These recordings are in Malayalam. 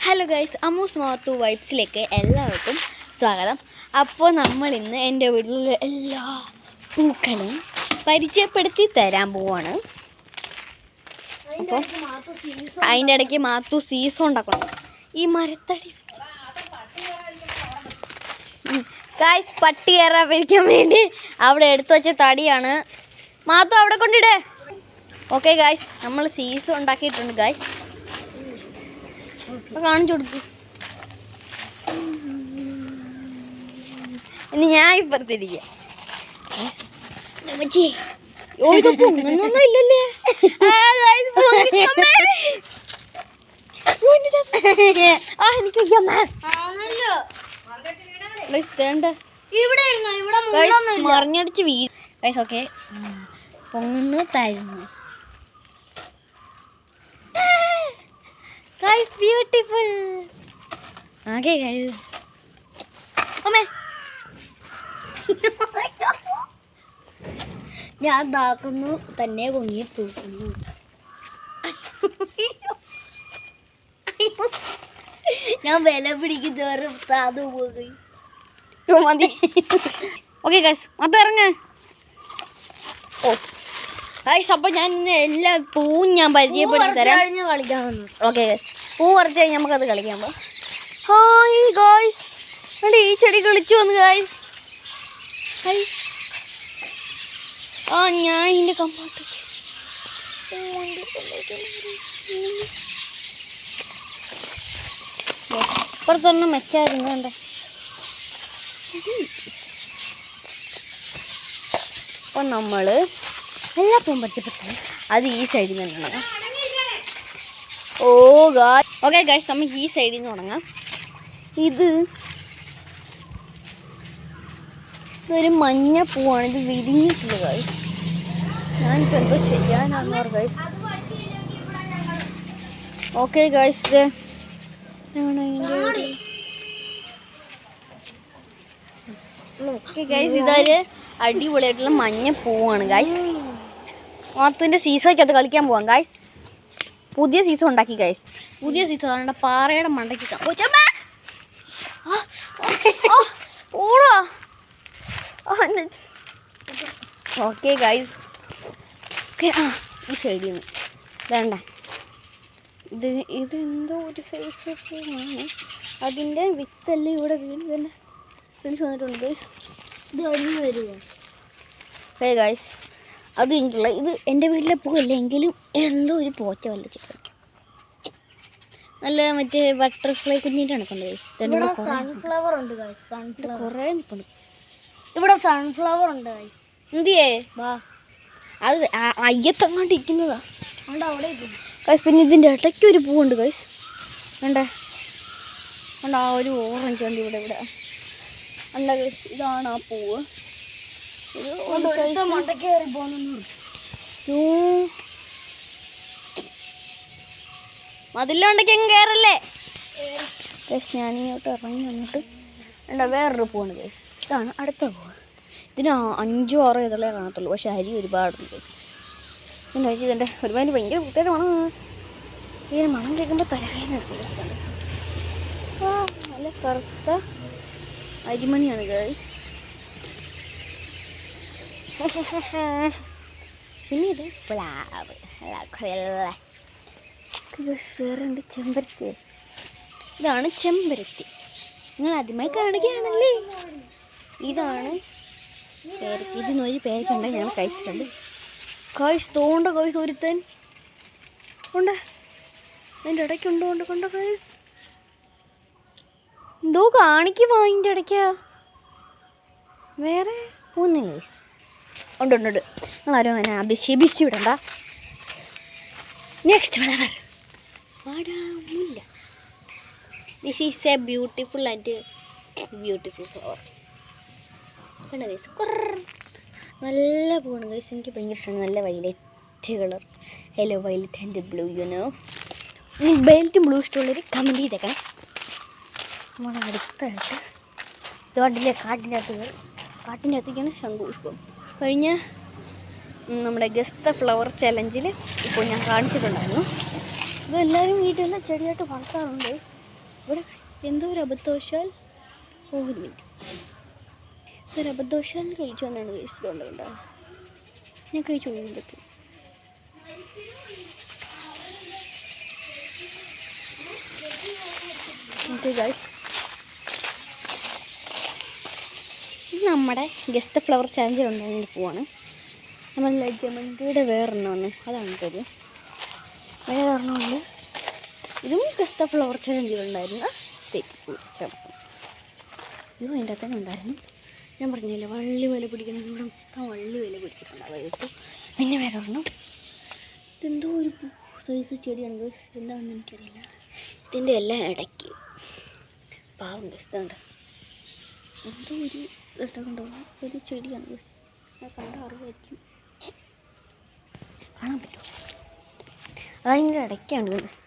ഹലോ ഗൈസ്, അമ്മൂസ് മാത്തു വൈബ്സിലേക്ക് എല്ലാവർക്കും സ്വാഗതം. അപ്പോൾ നമ്മളിന്ന് എൻ്റെ വീട്ടിലുള്ള എല്ലാ പൂക്കളും പരിചയപ്പെടുത്തി തരാൻ പോവാണ്. അപ്പോൾ അതിൻ്റെ ഇടയ്ക്ക് മാത്തു സീസൺ ഉണ്ടാക്കണം. ഈ മരത്തടി ഗൈസ് പട്ടി കയറാൻ പിടിക്കാൻ വേണ്ടി അവിടെ എടുത്തു വെച്ച തടിയാണ്. മാത്തു അവിടെ കൊണ്ടിടേ. ഓക്കെ ഗൈസ്, നമ്മൾ സീസൺ ഉണ്ടാക്കിയിട്ടുണ്ട് ഗൈസ്. കാണിച്ചു കൊടുത്തു. ഇനി ഞാൻ ഇപ്പുറത്തിരിക്കാം. പൊങ്ങുന്നൊന്നും ഇല്ലല്ലേ. മറിഞ്ഞടിച്ച് വീട്. ഓക്കെ, പൊങ്ങുന്നു തരുന്നു. Guys, beautiful. Okay, guys. Come here. ഞാൻ ഇതാക്കുന്നു തന്നെ പൊങ്ങി തൂക്കുന്നു. ഞാൻ വില പിടിക്കുന്നവരും സാധു പോയി മതി. ഓക്കെ ഗൈസ്, മൊത്തം ഇറങ്ങ. ഓ ഗൈസ്, അപ്പോൾ ഞാൻ ഇന്ന് എല്ലാ പൂവും ഞാൻ പരിചയപ്പെടുത്തി തരാം. കളിക്കാൻ വന്നു. ഓക്കെ ഗൈസ്, പൂ കുറച്ച് കഴിഞ്ഞ് നമുക്കത് കളിക്കാൻ പോകാം. ഹായ് ഗൈസ്, അല്ലേ ഈ ചെടി കളിച്ചു വന്നു ഗൈസ്. ഹായ്. ഞാൻ ഇതിൻ്റെ കമ്പോട്ട് ഇപ്പുറത്തൊന്നും മെച്ചായിരുന്നു കണ്ടേ. അപ്പം നമ്മൾ എല്ലാ പൂവും പരിചയപ്പെടുത്തി അത് ഈ സൈഡിൽ നിന്ന് തുടങ്ങാം. ഓ ഗായ്സ്, ഓക്കെ ഗായ്സ്, നമുക്ക് ഈ സൈഡിൽ നിന്ന് തുടങ്ങാം. ഇതൊരു മഞ്ഞ പൂവാണ്. ഇത് വിരിഞ്ഞിട്ടില്ല ഗായ്സ്. ഞാനിപ്പോൾ എന്തോ ചെയ്യാനാണെന്ന് പറഞ്ഞു ഗായ്സ്. ഓക്കെ ഗായ്സ്, ഇതൊരു അടിപൊളിയായിട്ടുള്ള മഞ്ഞ പൂവാണ് ഗായ്സ്. മാത്തുവിൻ്റെ സീസോയ്ക്കകത്ത് കളിക്കാൻ പോവാം ഗായ്സ്. പുതിയ സീസൺ ഉണ്ടാക്കി ഗായ്സ്. പുതിയ സീസൺ അതുകൊണ്ട് പാറയുടെ മണ്ടയ്ക്ക് ഓടാ. ഓക്കെ ഗായ്സ്, ഈ സൈഡിൽ നിന്ന് വേണ്ട. ഇതെന്തോ ഒരു സൈസ് പൂവാണ്. അതിൻ്റെ വിത്തെല്ലാം ഇവിടെ വീട് തന്നെ വിളിച്ച് വന്നിട്ടുണ്ട് ഗായ്സ്. ഇത് അടിഞ്ഞു വരുമോ? ഹേ ഗായ്സ്, അത് കഴിഞ്ഞിട്ടുള്ള ഇത് എൻ്റെ വീട്ടിലെ പൂവല്ലെങ്കിലും എന്തോ ഒരു പോച്ച വല്ല ചിത്രം. നല്ല മറ്റേ ബട്ടർഫ്ലൈ കുഞ്ഞിൻ്റെ കണക്കുണ്ട് ഗൈസ്. സൺഫ്ലവർ ഉണ്ട് ഗൈസ്. സൺഫ്ലവർ കുറേ നിൽപ്പുണ്ട് ഇവിടെ. സൺഫ്ലവർ ഉണ്ട് ഗൈസ്. എന്തിയേ വാ, അത് അയ്യത്തങ്ങാണ്ട് ഇരിക്കുന്നതാ. അതുകൊണ്ട് അവിടെ ഗൈസ്. പിന്നെ ഇതിൻ്റെ ഇടയ്ക്ക് ഒരു പൂവുണ്ട് ഗൈസ്. വേണ്ടേ ഉണ്ട്, ആ ഒരു ഓറഞ്ച് ഉണ്ട് ഇവിടെ ഇവിടെ ഉണ്ട് ഗൈസ്. ഇതാണ് ആ പൂവ്. മതിലുണ്ടെങ്കിൽ കയറല്ലേ ഗൈസ്. ഞാനിങ്ങോട്ട് ഇറങ്ങി വന്നിട്ട് എന്താ വേറൊരു പൂവാണ് ഗൈസ്. ഇതാണ് അടുത്ത പൂവ്. ഇതിന് 5 6 ഇതളേ കാണത്തുള്ളൂ, പക്ഷെ അരി ഒരുപാടുണ്ട് ഗൈസ്. പിന്നെ കഴിച്ച് ഇതിൻ്റെ ഒരുപാട് ഭയങ്കര പ്രത്യേക മണമാണ്. ഇങ്ങനെ മണം കേൾക്കുമ്പോൾ തലവേദന എടുക്കും. നല്ല കറുത്ത അരിമണിയാണ് ഗൈസ്. പിന്നെ ഇത് പ്ലാവ് വേറുണ്ട്. ചെമ്പരത്തി. ഇതാണ് ചെമ്പരത്തി. നിങ്ങൾ ആദ്യമായി കാണുകയാണല്ലേ. ഇതാണ് പേരയ്ക്ക. ഇതിനൊരു പേരയ്ക്കുണ്ട്, ഞാൻ കഴിച്ചിട്ടുണ്ട്. കായ്സ് തോണ്ട കായ്സ് ഒരുത്തൻ ഉണ്ട് അതിൻ്റെ ഇടയ്ക്കുണ്ട്. കൊണ്ട് കായ്സ് എന്തോ കാണിക്കുമോ അതിൻ്റെ ഇടയ്ക്കാ. വേറെ ഒന്നും കായ്സ് ഉണ്ട്. നിങ്ങളാരും അങ്ങനെ അഭിഷേപിച്ചു വിടണ്ട. നെക്സ്റ്റ് ഫ്ലവർ വാടാമുല്ല. This is a beautiful flower. കണ്ടോ ഗൈസ്, നല്ല പൂവാണ് ഗൈസ്. എനിക്ക് ഭയങ്കര ഇഷ്ടമാണ്. നല്ല violet colour. Yellow violet and blue. വയലറ്റും ബ്ലൂ ഇഷ്ടമുള്ളൊരു കമൻറ്റ് ചെയ്തേക്കണേ. നമ്മൾ അടുത്തായിട്ട് ഇതോട്ടിലെ കാട്ടിനകത്തേക്കാണ് ശംഖുപുഷ്പം. കഴിഞ്ഞ നമ്മുടെ ഗസ്റ്റ് ഫ്ലവർ ചലഞ്ചിൽ ഇപ്പോൾ ഞാൻ കാണിച്ചിട്ടുണ്ടായിരുന്നു. ഇതെല്ലാവരും വീട്ടിൽ ചെടിയായിട്ട് വളർത്താറുണ്ട്. ഇവിടെ എന്തോ ഒരു അബദ്ധവശാൽ ഒരു മിനിറ്റ് ഒരു അബദ്ധവശാൽ കഴിച്ചു വന്നാണ് കഴിച്ചിട്ടുണ്ടാവുക. ഞാൻ കഴിച്ചു ഇതൊക്കെ. ഓക്കെ ഗൈസ്, ഇത് നമ്മുടെ ഗസ്റ്റ് ഫ്ലവർ ചാലഞ്ച് ഉണ്ടായിട്ട് പോവാണ്. നമ്മൾ ജമന്തിയുടെ വേറൊരെണ്ണമാണ്, അതാണ് തരും. വേറെ ഒരെണ്ണമുണ്ട്, ഇതും ഗസ്റ്റ് ഫ്ലവർ ചാലഞ്ചിലുണ്ടായിരുന്നു. ഇതും അതിൻ്റെ അകത്തന്നെ ഉണ്ടായിരുന്നു. ഞാൻ പറഞ്ഞില്ല വള്ളി വില പിടിക്കുന്നത്, ഇവിടെ മൊത്തം വള്ളി വില പിടിച്ചിട്ടുണ്ടാവും. പിന്നെ വേറെ ഒരെണ്ണം, ഇതെന്തോ ഒരു സൈസ് ചെടിയാണ് ഗൈസ്, എന്താണെന്ന് എനിക്കറിയില്ല. ഇതിൻ്റെ എല്ലാം ഇടയ്ക്ക് പാവം ഗൈസ്, ഇതുണ്ട് എന്തോ ഒരു ഇട്ടുണ്ടോ ഒരു ചെടിയാണ് ഗൈസ്, അത് കണ്ട അറിയായിരിക്കും, കാണാൻ പറ്റുമോ? അതിൻ്റെ ഇടയ്ക്കാണ് ഗൈസ്.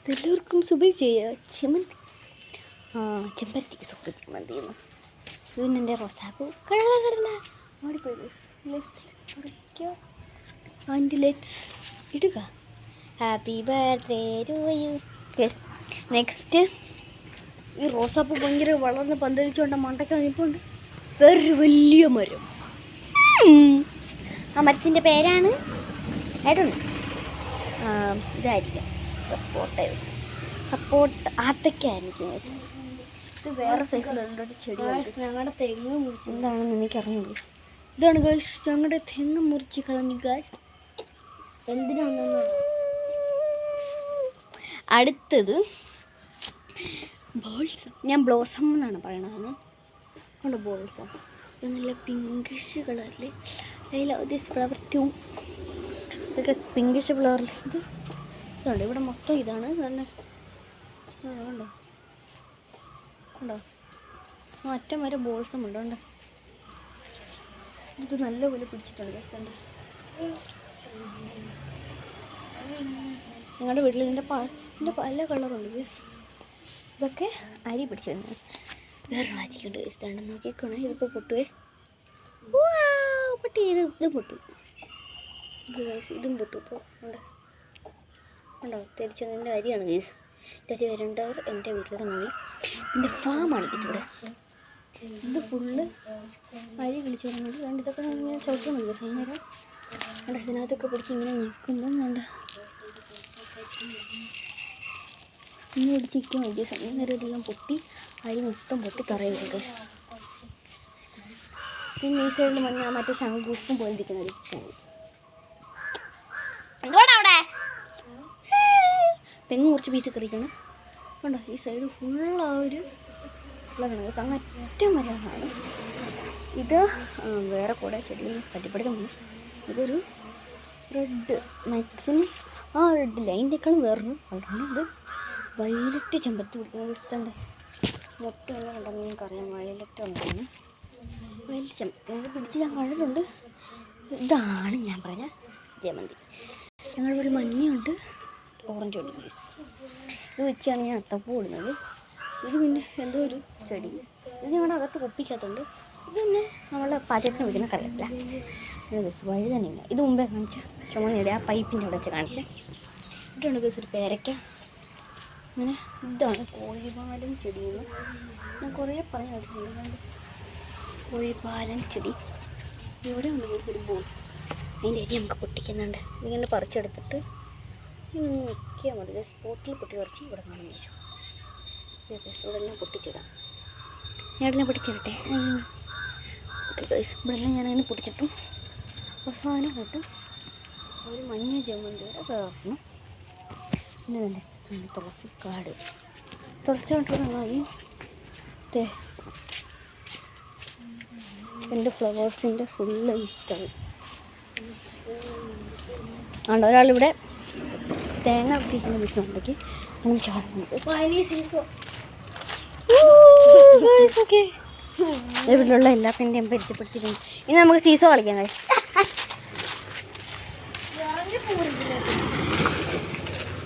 ഇതെല്ലാവർക്കും സുബൈ ചെയ്യുക. ചെമ്പന്തി, ചെമ്പരത്തി, സുഖ ചെമ്പന്തി. ഇതിന് എൻ്റെ റോസാപ്പൂ കടല ഓടിപ്പോയി ഗൈസ്. ആൻഡ് ലെറ്റ്സ് ഇടുക. Happy birthday to you. Next, ഈ റോസാപ്പൂ ഭയങ്കര വളർന്ന് പന്തലിച്ചുകൊണ്ട് മണ്ടയ്ക്ക് നിൽപ്പുണ്ട്. വേറൊരു വലിയ മരം, ആ മരത്തിൻ്റെ പേരാണ് ഇതായിരിക്കും സപ്പോർട്ട് ആത്തയ്ക്കായിരിക്കും. ഇത് വേറെ സൈസിലുള്ളൊരു ചെടിയാണ്. ഞങ്ങളുടെ തെങ്ങ് മുറിച്ച് എന്താണെന്ന് എനിക്കറിഞ്ഞു. ഇതാണ് ഗൈസ് ഞങ്ങളുടെ തെങ്ങ് മുറിച്ച് കളഞ്ഞു ഗൈസ്. എന്തിനാണെന്ന്. അടുത്തത് ബോൾസം. ഞാൻ ബ്ലോസം എന്നാണ് പറയണത്. കൊണ്ട് ബോൾസം ഇത് നല്ല പിങ്കിഷ് കളറിൽ. I love this flower too. ഇതൊക്കെ പിങ്കിഷ് ഫ്ലവറിൽ. ഇതുണ്ട് ഇവിടെ മൊത്തം ഇതാണ് തന്നെ. ഉണ്ടോ ഉണ്ടോ? അറ്റം വരെ ബോൾസം ഉണ്ട്. ഉണ്ട്, ഇത് നല്ലപോലെ പിടിച്ചിട്ടുണ്ട് ഗൈസ്. ഉണ്ട്, ഞങ്ങളുടെ വീട്ടിൽ ഇതിൻ്റെ പല കളറുണ്ട് ഗൈസ്. ഇതൊക്കെ അരി പിടിച്ചിരുന്നു. വേറെ ആച്ചിക്കുണ്ട് ഗൈസ്. തണ്ട് നോക്കിക്കോണേ, ഇതിപ്പോൾ പൊട്ടുവേ. പൊട്ടി. ഇതും പൊട്ടു ഗൈസ്, ഇതും പൊട്ടു. ഇപ്പോൾ ഉണ്ട്, ഉണ്ടോ? തിരിച്ചതിൻ്റെ അരിയാണ് ഗൈസ്. അരി വരേണ്ടവർ എൻ്റെ വീട്ടിലൂടെ നോക്കി. എൻ്റെ ഫാമാണ് ഇതിവിടെ. ഇത് ഫുള്ള് അരി കിളിച്ചു വരുന്നുണ്ട്. രണ്ട് ഇതൊക്കെ ഇങ്ങനെ ചോദിക്കുന്നുണ്ട് ഗൈസ്. അന്നേരം ഉണ്ട്, ഇതിനകത്തൊക്കെ പിടിച്ച് ഇങ്ങനെ നിൽക്കുമ്പം ഉണ്ട് ഇങ്ങനെ പിടിച്ചിരിക്കാൻ വലിയ സമയം. നേരം ഇതെല്ലാം പൊട്ടി അരി മൊത്തം പൊട്ടി തറയിൽ വരും. പിന്നെ ഈ സൈഡിൽ മറ്റേ ശംഖുപ്പും പോലെ ഇരിക്കുന്നത് എന്തുകൊണ്ടാണ് അവിടെ തെങ്ങ് കുറച്ച് പീസ് കറിക്കണം. കണ്ടോ ഈ സൈഡ് ഫുള്ള് ആ ഒരു ഫ്ലവറാണ്. അങ്ങ് അറ്റം വരാനാണ് ഇത്. വേറെ കൂടെ ചെടികൾ പറ്റിപ്പിടിക്കുന്നു. ഇതൊരു റെഡ് മാക്സിമം ആ റെഡില്ല, അതിൻ്റെക്കാളും വേറൊരു കളറാണ്. ഇത് വയലറ്റ് ചെമ്പരത്തി പിടിക്കുന്ന ഇഷ്ടമുണ്ട്. മൊട്ടൊന്നും ഉണ്ടെന്ന് ഞങ്ങൾക്കറിയാം. വയലറ്റ് ഉണ്ടെന്ന്. വയലറ്റ് ചെമ്പരത്തി അത് പിടിച്ച് ഞാൻ കണ്ടിട്ടുണ്ട്. ഇതാണ് ഞാൻ പറഞ്ഞ ജമന്തി. ഞങ്ങളുടെ ഒരു മഞ്ഞയുണ്ട്, ഓറഞ്ച് ഉണ്ട് ഗൈസ്. ഇത് വെച്ചാണ് ഞാൻ അത്തപ്പൂ ഇടുന്നത്. ഇത് പിന്നെ എന്തോ ഒരു ചെടി. ഇത് ഞങ്ങളുടെ അകത്ത് കുപ്പിക്കകത്തുണ്ട്. ഇത് പിന്നെ നമ്മളെ പാചകത്തിന് വയ്ക്കുന്ന കറിയല്ല ഗൈസ്. വഴുതനങ്ങ ഇത് മുമ്പേ കാണിച്ച ചുമന്നിടെ ആ പൈപ്പിൻ്റെ അവിടെ വെച്ച് കാണിച്ച ഇട്ടുണ്ട് ഗൈസ്. ഒരു പേരയ്ക്ക. അങ്ങനെ ഇതാണ് കോഴിപ്പാലൻ ചെടിയെന്ന് ഞാൻ കുറേ പറഞ്ഞു കേട്ടിട്ടുണ്ട്. കോഴിപ്പാലൻ ചെടി ഇവിടെ ഉണ്ട് ഗൈസ്. ഒരു ബോൾ, അതിൻ്റെ അരി നമുക്ക് പൊട്ടിക്കുന്നുണ്ട്. ഇതിങ്ങനെ പറിച്ചെടുത്തിട്ട് ഇങ്ങനെ നിൽക്കിയാൽ മതി ഗൈസ്. സ്പോട്ടിൽ പൊട്ടി പറിച്ച് ഇവിടെ കാണാൻ വരും ഗൈസ്. ഇവിടെ എല്ലാം പൊട്ടിച്ചിടാം. ഞാൻ എല്ലാം പൊട്ടിച്ചിടട്ടെ. ഓക്കെ ഗൈസ്, ഇവിടെ എല്ലാം ഞാനങ്ങനെ പൊട്ടിച്ചിട്ടു. അവസാനമായിട്ട് ഒരു മഞ്ഞ ജമന്തിയുടെ വേർന്നു. പിന്നെ തന്നെ തുളസിക്കാട്. തുളസിക്കാട്ടുള്ളതായി എൻ്റെ ഫ്ലവേഴ്സിൻ്റെ ഫുള്ള് ഇഷ്ടം ആണ്. ഒരാളിവിടെ തേങ്ങ പിടിക്കുന്ന ബിസിനുണ്ടെങ്കിൽ അങ്ങനെ ചാടുന്നുണ്ട്. വീട്ടിലുള്ള എല്ലാത്തിൻ്റെയും പരിചയപ്പെടുത്തിയിട്ടുണ്ട്. ഇനി നമുക്ക് സീസോ കളിക്കാം കഴിയും.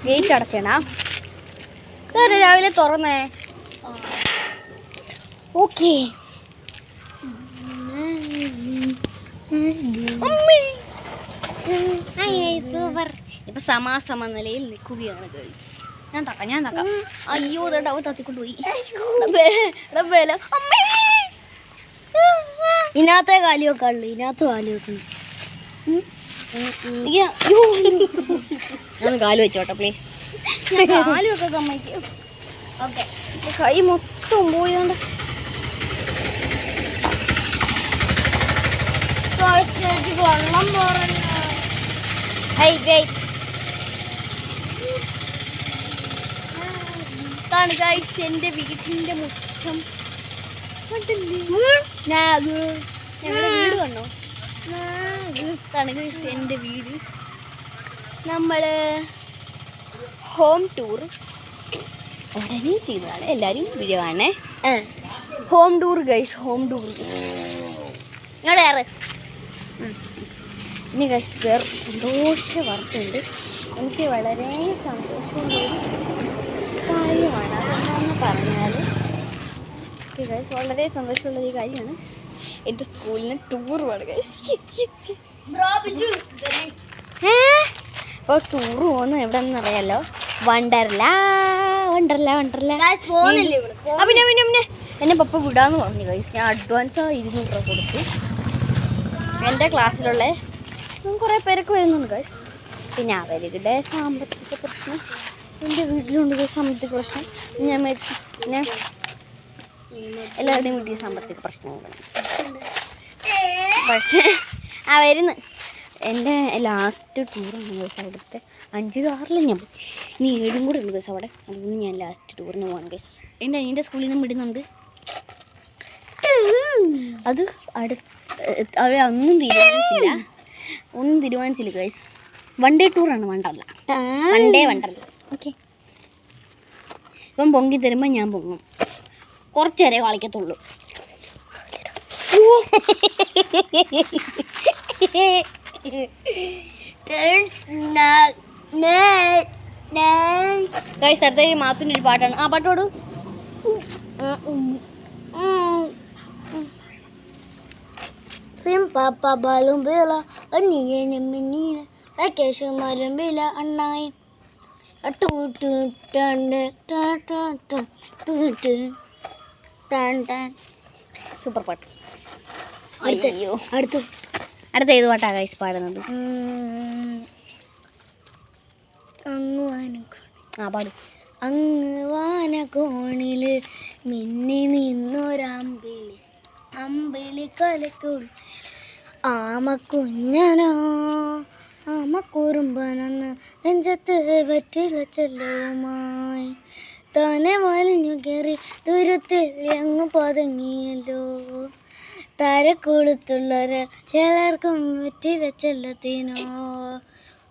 ഗേറ്റ് അടച്ചേണാ രാവിലെ തുറന്നേ. ഓക്കെ ഇപ്പൊ സമാസമ നിലയിൽ നിൽക്കുകയാണ് ഗൈസ്. ഞാൻ തക്കാം അയ്യോ ഇതേട്ടാ അവ തത്തിക്കൊണ്ട് പോയി ഇതിനകത്തെ കാലി വെക്കാനുള്ളു ഇതിനകത്ത് കാലി വെക്കണം ഞാൻ കാല് വെച്ചോട്ടെ പ്ലീസ് കാല് വെക്കാൻ സമ്മതിക്കും ഓക്കെ കൈ മൊത്തം പോയോണ്ട് വെള്ളം പോറ ഇതാണ് ഗൈസ് എൻ്റെ വീടിൻ്റെ മുറ്റം ഞങ്ങളുടെ വീട് കണ്ടോ ഇതാണ് ഗൈസ് എൻ്റെ വീട് നമ്മൾ ഹോം ടൂർ ഉടനെ ചെയ്തതാണ് എല്ലാവരും വീഡിയോ കാണേ home tour guys home tour ഇങ്ങോട്ട് കയറ് ഇനി ഗൈസ് വേറെ സന്തോഷ വാർത്തയുണ്ട് എനിക്ക് വളരെ സന്തോഷമുള്ള കാര്യമാണ് അതെന്താണെന്ന് പറഞ്ഞാൽ ഗൈസ് വളരെ സന്തോഷമുള്ള ഒരു കാര്യമാണ് എൻ്റെ സ്കൂളിന് ടൂർ പോകണം ഗൈസ് അപ്പോൾ ടൂർ പോകുന്നത് എവിടെയെന്ന് അറിയാലോ വണ്ടർല പിന്നെ എന്നെ പപ്പ വിടാമെന്ന് പറഞ്ഞു ഗൈസ് ഞാൻ അഡ്വാൻസ് 200 രൂപ കൊടുത്തു എൻ്റെ ക്ലാസ്സിലുള്ള കുറേ പേരൊക്കെ വരുന്നുണ്ട് ഗൈസ് പിന്നെ അവരുടെ സാമ്പത്തിക പ്രശ്നം എൻ്റെ വീട്ടിലുണ്ട് സാമ്പത്തിക പ്രശ്നം ഞാൻ എല്ലാവരുടെയും വീട്ടിൽ സാമ്പത്തിക പ്രശ്നങ്ങളാണ് പക്ഷേ വരുന്നു എൻ്റെ ലാസ്റ്റ് ടൂറാണ് ദിവസം അവിടുത്തെ 5-6 ഞാൻ പോയി ഇനി 7 കൂടെ ഉള്ളു ദിവസം അവിടെ അതുകൊണ്ട് ഞാൻ ലാസ്റ്റ് ടൂറിന് പോകണം ഗൈസ് എൻ്റെ അനിയൻ്റെ സ്കൂളിൽ നിന്നും വിടുന്നുണ്ട് അത് ഒന്നും തീരുമാനിച്ചില്ല ഗൈസ് 1 ഡേ ടൂറാണ് വണ്ടർല ഓക്കെ ഇപ്പം പൊങ്ങി തരുമ്പോൾ ഞാൻ പൊങ്ങും കുറച്ച് നേരെ കളിക്കത്തുള്ളൂ ഗൈസ് അടുത്ത മാത്തുൻ്റെ ഒരു പാട്ടാണ് ആ പാട്ടോട് Papa balum bela aniye ne menina vacation marum bela annai atu tu tan tan tan tan tan super പാട്ട് അയ്യോ അടുത്ത ഏത് പാട്ടാ ഗൈസ് പാടുന്നത് അങ്ങ് വാനകോണിൽ മിന്നി നിന്നൊരമ്പിളി കലക്കുൾ ആമക്കുഞ്ഞനോ ആമക്കുറുമ്പനെന്ന് നെഞ്ചത്ത് വെറ്റില ചെല്ലവുമായി തന്നെ വലിഞ്ഞു കയറി ദൂരത്തിൽ അങ്ങ് പതുങ്ങിയല്ലോ തരക്കൊടുത്തുള്ളവർ ചിലർക്കും വെറ്റില ചെല്ലത്തിനോ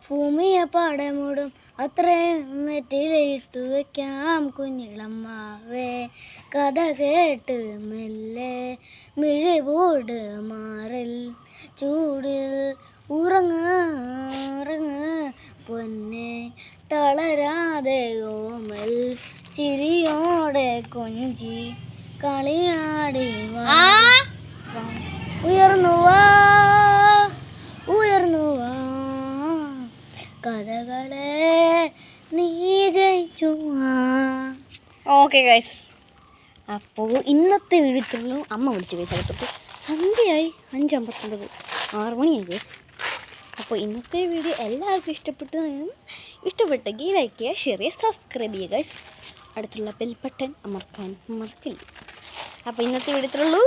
ഭൂമിയെ പാടമൂടും അത്രയും വെറ്റിലയിട്ടു വയ്ക്കാം കുഞ്ഞിളമ്മാവേ കഥ കേട്ട് മെല്ലെ മിഴിവൂട് മാറിൽ ചൂടിൽ ഉറങ്ങ് പൊന്നെ തളരാതെ ഓമൽ ചിരിയോടെ കൊഞ്ചി കളിയാടി ഉയർന്നു വാ കഥകളെ നീ ജയിച്ചു. ഓക്കെ ഗൈസ് അപ്പോൾ ഇന്നത്തെ വീഡിയോത്തുള്ളൂ അമ്മ വിളിച്ചു ഗൈസ് അടുത്തിട്ട് സന്ധ്യയായി 5:59 6 മണിയായി ഗൈസ്. അപ്പോൾ ഇന്നത്തെ വീഡിയോ എല്ലാവർക്കും ഇഷ്ടപ്പെട്ടെങ്കിൽ ലൈക്ക് ചെയ്യുക, ഷെയർ ചെയ്യുക, സബ്സ്ക്രൈബ് ചെയ്യുക ഗൈസ്. അടുത്തുള്ള ബെൽ ബട്ടൺ അമർക്കാൻ മറക്കില്ല. അപ്പോൾ ഇന്നത്തെ വീഡിയോത്തുള്ളൂ.